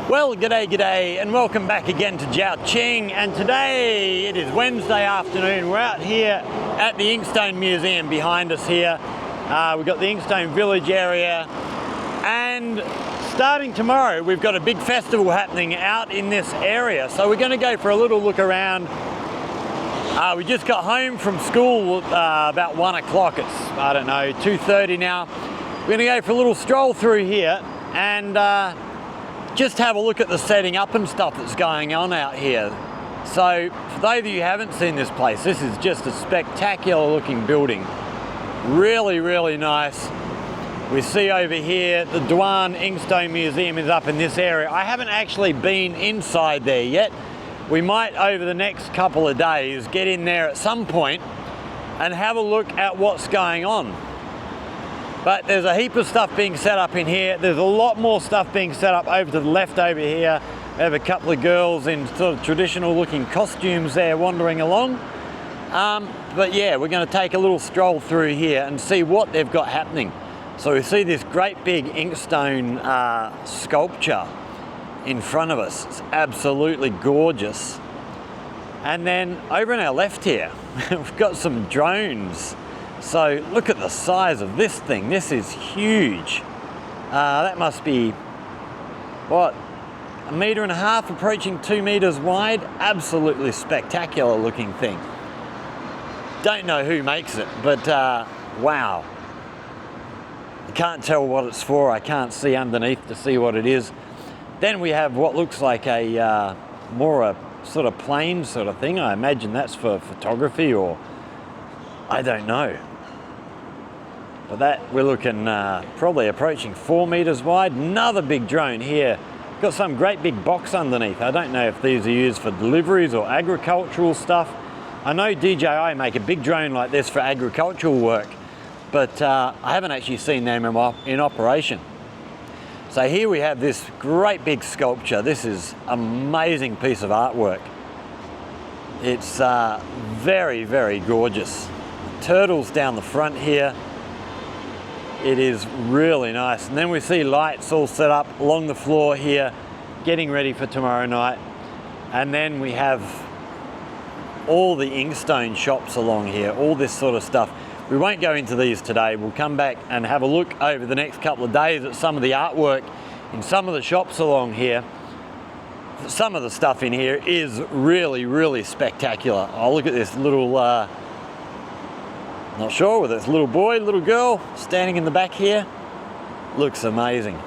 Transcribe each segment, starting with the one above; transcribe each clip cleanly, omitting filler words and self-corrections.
Well, g'day, and welcome back again to Zhaoqing. And today it is Wednesday afternoon. We're out here at the Inkstone Museum behind us here. We've got the Inkstone Village area, and starting tomorrow we've got a big festival happening out in this area. So we're going to go for a little look around. We just got home from school about 1 o'clock. It's, I don't know, 2:30 now. We're going to go for a little stroll through here and just have a look at the setting up and stuff that's going on out here. So for those of you who haven't seen this place, this is just a spectacular looking building. Really nice. We see over here the Duan Inkstone Museum is up in this area. I haven't actually been inside there yet. We might over the next couple of days get in there at some point and have a look at what's going on. But there's a heap of stuff being set up in here. There's a lot more stuff being set up over to the left over here. We have a couple of girls in sort of traditional looking costumes there wandering along. But yeah, we're going to take a little stroll through here and see what they've got happening. So we see this great big Inkstone sculpture in front of us. It's absolutely gorgeous. And then over on our left here, we've got some drones. So look at the size of this thing. This is huge. That must be, what, 1.5 meters approaching 2 meters wide. Absolutely spectacular looking thing. Don't know who makes it, but wow. I can't tell what it's for. I can't see underneath to see what it is. Then we have what looks like a more a sort of plane sort of thing. I imagine that's for photography, or I don't know. But that, we're looking probably approaching 4 meters wide. Another big drone here. Got some great big box underneath. I don't know if these are used for deliveries or agricultural stuff. I know DJI make a big drone like this for agricultural work, but I haven't actually seen them in operation. So here we have this great big sculpture. This is an amazing piece of artwork. It's very gorgeous. Turtles down the front here. It is really nice. And then we see lights all set up along the floor here, getting ready for tomorrow night. And then we have all the Inkstone shops along here, all this sort of stuff. We won't go into these today. We'll come back and have a look over the next couple of days at some of the artwork in some of the shops along here. Some of the stuff in here is really spectacular. Oh, look at this little, not sure whether it's a little boy, little girl, standing in the back here. Looks amazing.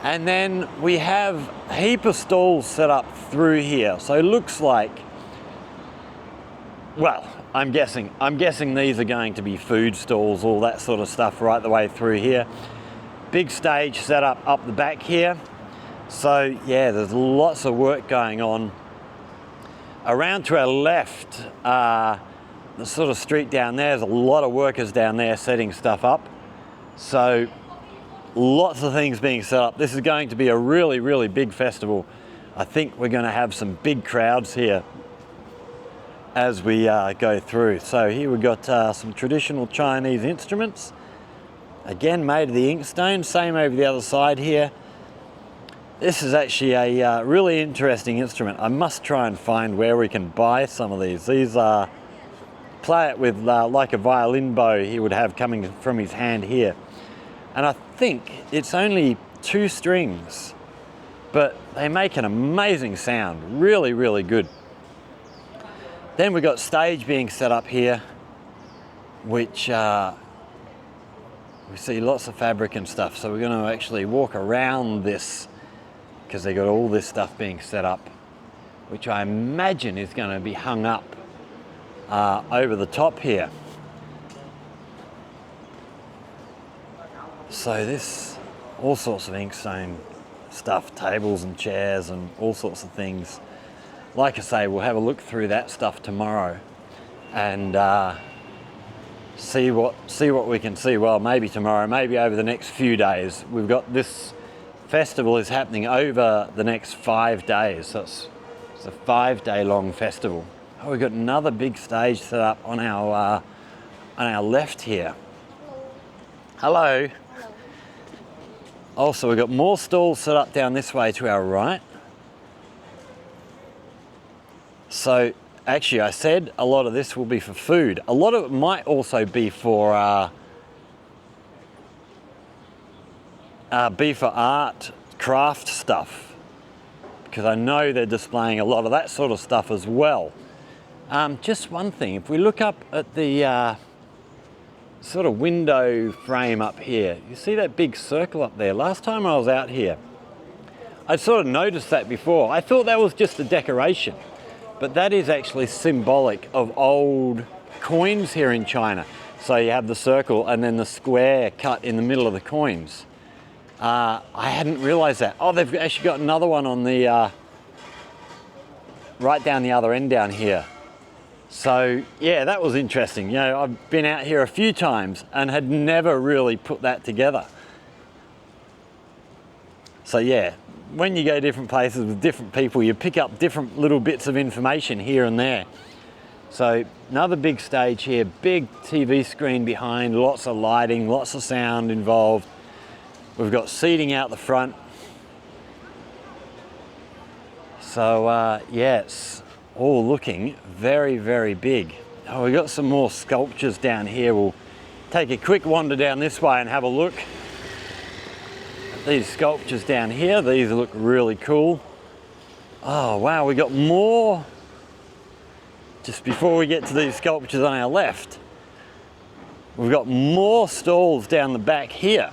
And then we have a heap of stalls set up through here. So it looks like, well, I'm guessing these are going to be food stalls, all that sort of stuff right the way through here. Big stage set up the back here. So yeah, there's lots of work going on. Around to our left, the sort of street down there's a lot of workers down there setting stuff up. So lots of things being set up. This is going to be a really big festival. I think we're going to have some big crowds here as we go through. So here we've got some traditional Chinese instruments, again made of the Inkstone. Same over the other side here. This is actually a really interesting instrument. I must try and find where we can buy some of these. These are, play it with like a violin bow he would have coming from his hand here. And I think it's only 2 strings, but they make an amazing sound. Really good. Then we've got stage being set up here, which we see lots of fabric and stuff. So we're going to actually walk around this because they got all this stuff being set up, which I imagine is going to be hung up over the top here. So this, all sorts of Inkstone stuff, tables and chairs and all sorts of things. Like I say, we'll have a look through that stuff tomorrow and see what we can see. Well, maybe tomorrow, maybe over the next few days. We've got this festival is happening over the next 5 days. So it's a 5-day long festival. Oh, we've got another big stage set up on our left here. Hello. Also, we've got more stalls set up down this way to our right. So actually, I said a lot of this will be for food. A lot of it might also be for art, craft stuff, because I know they're displaying a lot of that sort of stuff as well. Just one thing, if we look up at the sort of window frame up here, you see that big circle up there? Last time I was out here, I sort of noticed that before. I thought that was just a decoration, but that is actually symbolic of old coins here in China. So you have the circle and then the square cut in the middle of the coins. I hadn't realized that. Oh, they've actually got another one on the, right down the other end down here. So yeah, that was interesting. You know, I've been out here a few times and had never really put that together. So yeah, when you go different places with different people, you pick up different little bits of information here and there. So another big stage here, big TV screen behind, lots of lighting, lots of sound involved. We've got seating out the front. So yeah, it's all looking very, very big. Oh, we've got some more sculptures down here. We'll take a quick wander down this way and have a look. These sculptures down here, these look really cool. Oh wow, we got more. Just before we get to these sculptures on our left, we've got more stalls down the back here.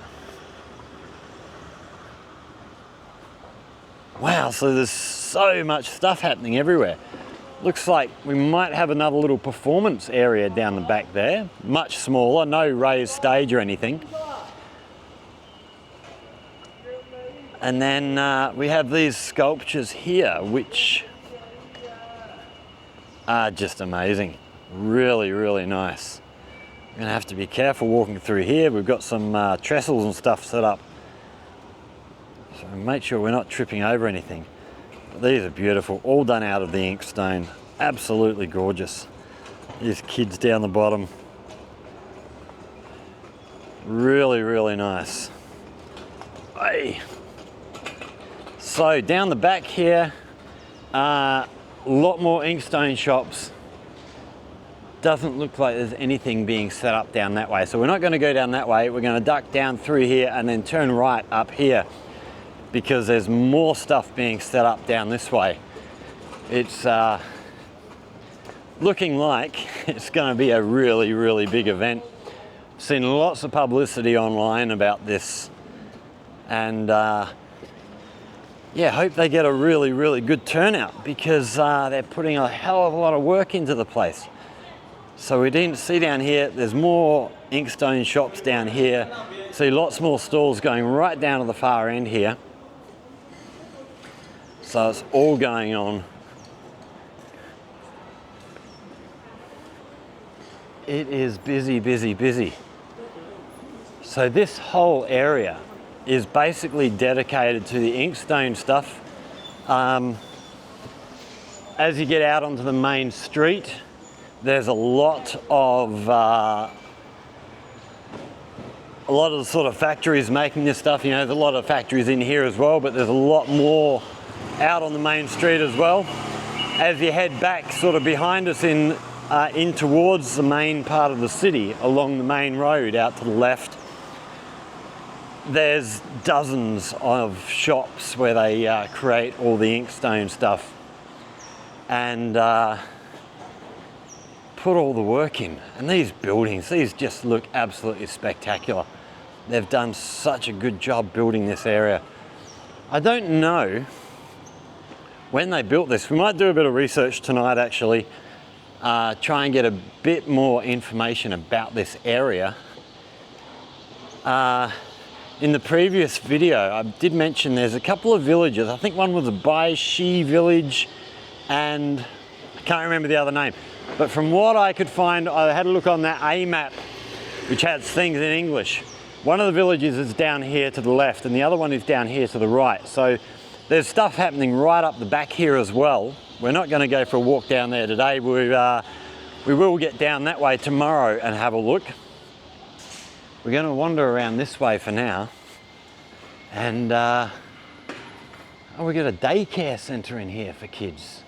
Wow, so there's so much stuff happening everywhere. Looks like we might have another little performance area down the back there. Much smaller, no raised stage or anything. And then we have these sculptures here, which are just amazing. Really, really nice. I'm gonna have to be careful walking through here. We've got some trestles and stuff set up. So make sure we're not tripping over anything. But these are beautiful, all done out of the Inkstone. Absolutely gorgeous. These kids down the bottom. Really, really nice. Hey. So down the back here, a lot more Inkstone shops. Doesn't look like there's anything being set up down that way. So we're not going to go down that way. We're going to duck down through here and then turn right up here, because there's more stuff being set up down this way. It's looking like it's going to be a really, really big event. Seen lots of publicity online about this, and yeah, hope they get a really, really good turnout, because they're putting a hell of a lot of work into the place. So we didn't see down here, there's more Inkstone shops down here. See lots more stalls going right down to the far end here. So it's all going on. It is busy, busy, busy. So this whole area is basically dedicated to the Inkstone stuff. As you get out onto the main street, there's a lot of the sort of factories making this stuff. You know, there's a lot of factories in here as well, but there's a lot more out on the main street as well. As you head back sort of behind us in towards the main part of the city, along the main road out to the left, there's dozens of shops where they create all the Inkstone stuff and put all the work in. And these buildings, these just look absolutely spectacular. They've done such a good job building this area. I don't know when they built this. We might do a bit of research tonight actually, try and get a bit more information about this area. In the previous video, I did mention there's a couple of villages. I think one was a Bai Shi village, and I can't remember the other name. But from what I could find, I had a look on that A map, which has things in English. One of the villages is down here to the left, and the other one is down here to the right. So there's stuff happening right up the back here as well. We're not going to go for a walk down there today. We will get down that way tomorrow and have a look. We're going to wander around this way for now And oh, we got a daycare centre in here for kids.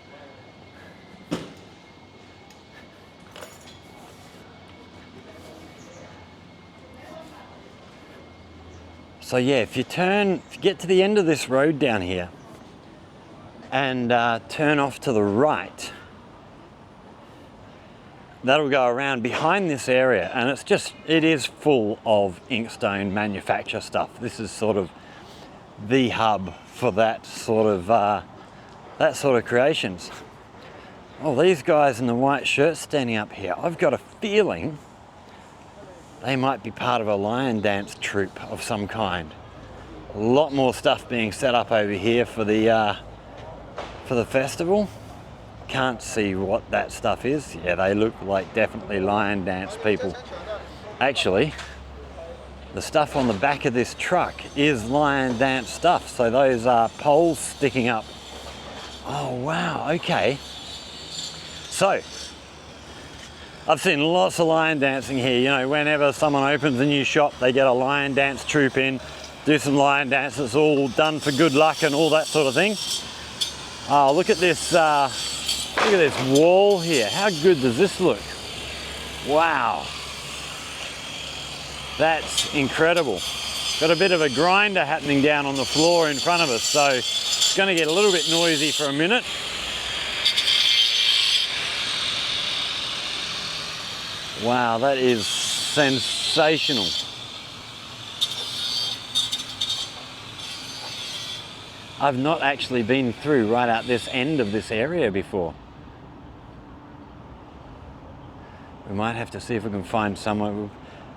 So yeah, if you get to the end of this road down here and turn off to the right, that'll go around behind this area, and it is full of Inkstone manufacture stuff. This is sort of the hub for that sort of creations. Oh, these guys in the white shirts standing up here, I've got a feeling they might be part of a lion dance troupe of some kind. A lot more stuff being set up over here for the festival. Can't see what that stuff is. Yeah, they look like definitely lion dance people. Actually, the stuff on the back of this truck is lion dance stuff. So those are poles sticking up. Oh wow, okay. So, I've seen lots of lion dancing here. You know, whenever someone opens a new shop, they get a lion dance troupe in, do some lion dance. It's all done for good luck and all that sort of thing. Oh, look at this wall here. How good does this look? Wow. That's incredible. Got a bit of a grinder happening down on the floor in front of us, so it's going to get a little bit noisy for a minute. Wow, that is sensational. I've not actually been through right out this end of this area before. We might have to see if we can find somewhere.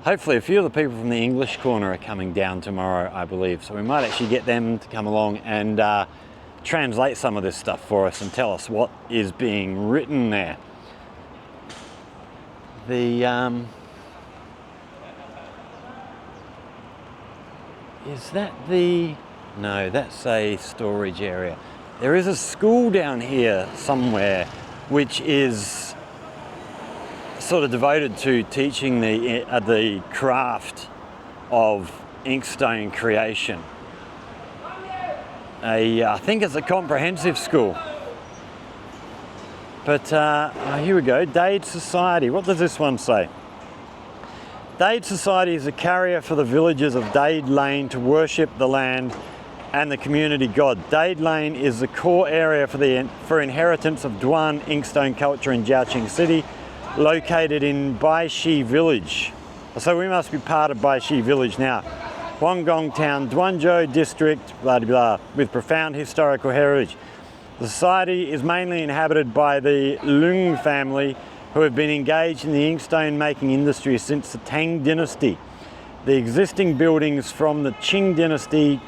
Hopefully a few of the people from the English corner are coming down tomorrow, I believe. So we might actually get them to come along and translate some of this stuff for us and tell us what is being written there. Is that the... No, that's a storage area. There is a school down here somewhere which is sort of devoted to teaching the craft of Inkstone creation. I think it's a comprehensive school. But here we go, Dade Society. What does this one say? Dade Society is a carrier for the villagers of Dade Lane to worship the land and the community god. Dade Lane is the core area for inheritance of Duan Inkstone culture in Zhaoqing City, located in Baishi Village. So we must be part of Baishi Village now. Huanggong Town, Duanzhou District, blah, blah, blah, with profound historical heritage. The society is mainly inhabited by the Lung family, who have been engaged in the Inkstone making industry since the Tang dynasty. The existing buildings from the Qing dynasty,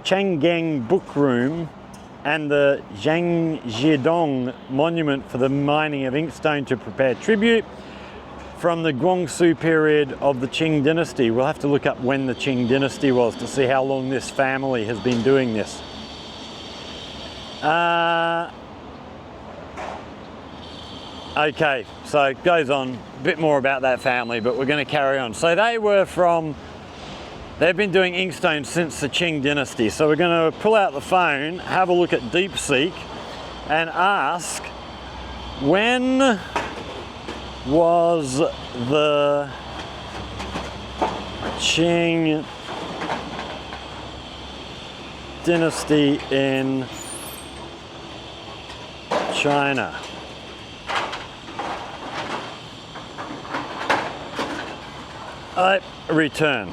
Changeng Book Room, and the Zhangjiadong monument for the mining of inkstone to prepare tribute from the Guangxu period of the Qing dynasty. We'll have to look up when the Qing dynasty was to see how long this family has been doing this. Okay, so it goes on a bit more about that family, but we're going to carry on. So they've been doing Inkstone since the Qing dynasty. So we're going to pull out the phone, have a look at DeepSeek, and ask, when was the Qing dynasty in China? Return.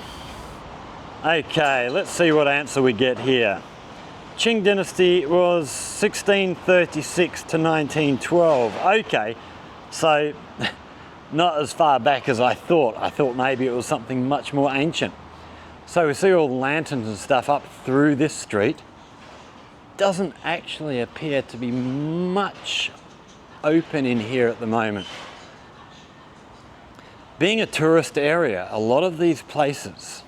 Okay, let's see what answer we get here. Qing dynasty was 1636 to 1912. Okay, so not as far back as I thought. I thought maybe it was something much more ancient. So we see all the lanterns and stuff up through this street. Doesn't actually appear to be much open in here at the moment. Being a tourist area, a lot of these places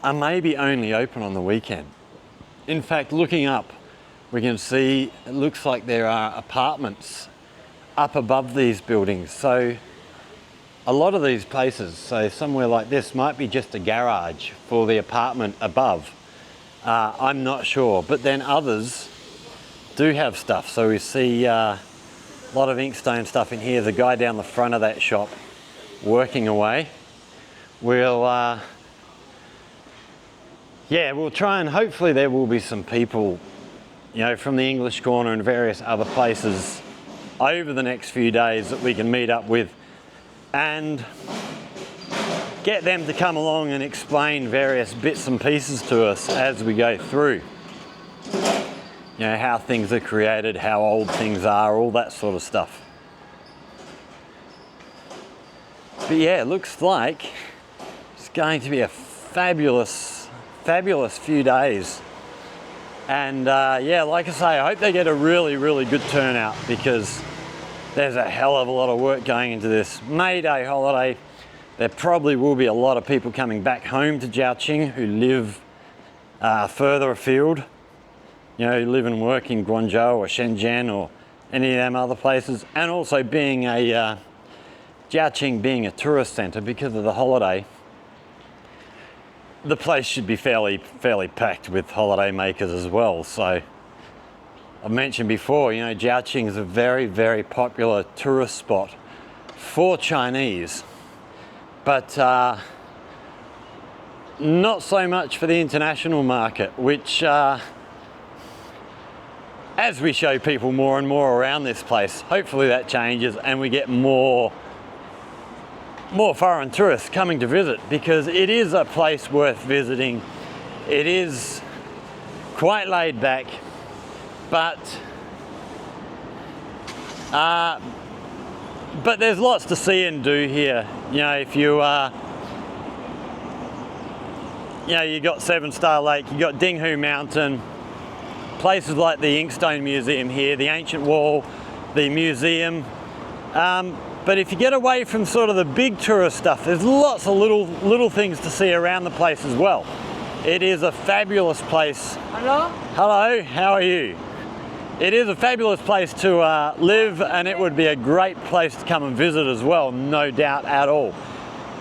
are maybe only open on the weekend. In fact, looking up, we can see it looks like there are apartments up above these buildings. So a lot of these places, so somewhere like this might be just a garage for the apartment above. I'm not sure, but then others do have stuff. So we see a lot of Inkstone stuff in here. The guy down the front of that shop working away. We'll try and hopefully there will be some people, you know, from the English Corner and various other places over the next few days that we can meet up with and get them to come along and explain various bits and pieces to us as we go through. You know, how things are created, how old things are, all that sort of stuff. But yeah, it looks like it's going to be a fabulous few days. And yeah, like I say, I hope they get a really good turnout, because there's a hell of a lot of work going into this May Day holiday. There probably will be a lot of people coming back home to Zhaoqing who live further afield, you know, who live and work in Guangzhou or Shenzhen or any of them other places. And also being a Zhaoqing being a tourist centre because of the holiday, the place should be fairly packed with holiday makers as well. So I've mentioned before, you know, Zhaoqing is a very popular tourist spot for Chinese, but not so much for the international market, which as we show people more and more around this place, hopefully that changes and we get more foreign tourists coming to visit, because it is a place worth visiting. It is quite laid back, but there's lots to see and do here. You know, if you you know, you got Seven Star Lake, you got Dinghu Mountain, places like the Inkstone Museum here, the Ancient Wall, the museum. But if you get away from sort of the big tourist stuff, there's lots of little things to see around the place as well. It is a fabulous place. Hello? Hello, how are you? It is a fabulous place to live, and it would be a great place to come and visit as well, no doubt at all.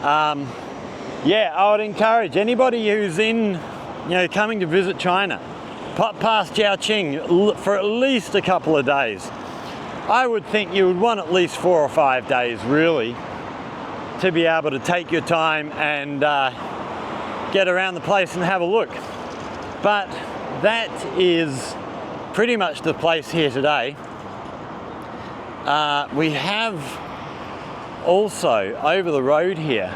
Yeah, I would encourage anybody who's in, you know, coming to visit China, pop past Zhaoqing for at least a couple of days. I would think you would want at least 4 or 5 days really to be able to take your time and get around the place and have a look. But that is pretty much the place here today. We have also over the road here,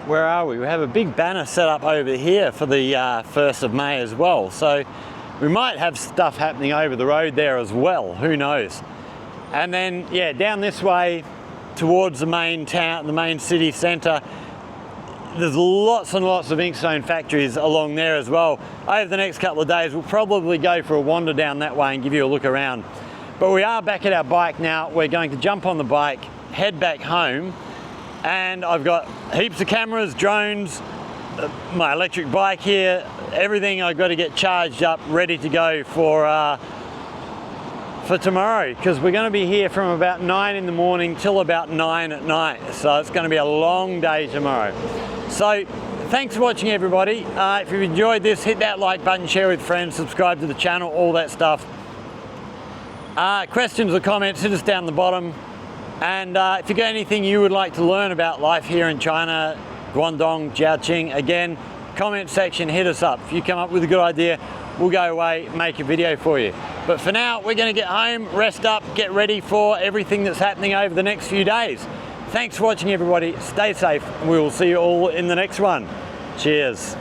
where are we? We have a big banner set up over here for the 1st of May as well. So we might have stuff happening over the road there as well, who knows. And then, yeah, down this way towards the main town, the main city centre, there's lots and lots of Inkstone factories along there as well. Over the next couple of days, we'll probably go for a wander down that way and give you a look around. But we are back at our bike now. We're going to jump on the bike, head back home, and I've got heaps of cameras, drones, my electric bike here, everything I've got to get charged up, ready to go for tomorrow, because we're going to be here from about 9 in the morning till about 9 at night. So it's going to be a long day tomorrow. So thanks for watching, everybody. If you've enjoyed this, hit that like button, share with friends, subscribe to the channel, all that stuff. Questions or comments, hit us down the bottom. And if you've got anything you would like to learn about life here in China, Guangdong, Zhaoqing, again, comment section, hit us up. If you come up with a good idea, we'll go away, make a video for you. But for now, we're going to get home, rest up, get ready for everything that's happening over the next few days. Thanks for watching, everybody. Stay safe, and we will see you all in the next one. Cheers.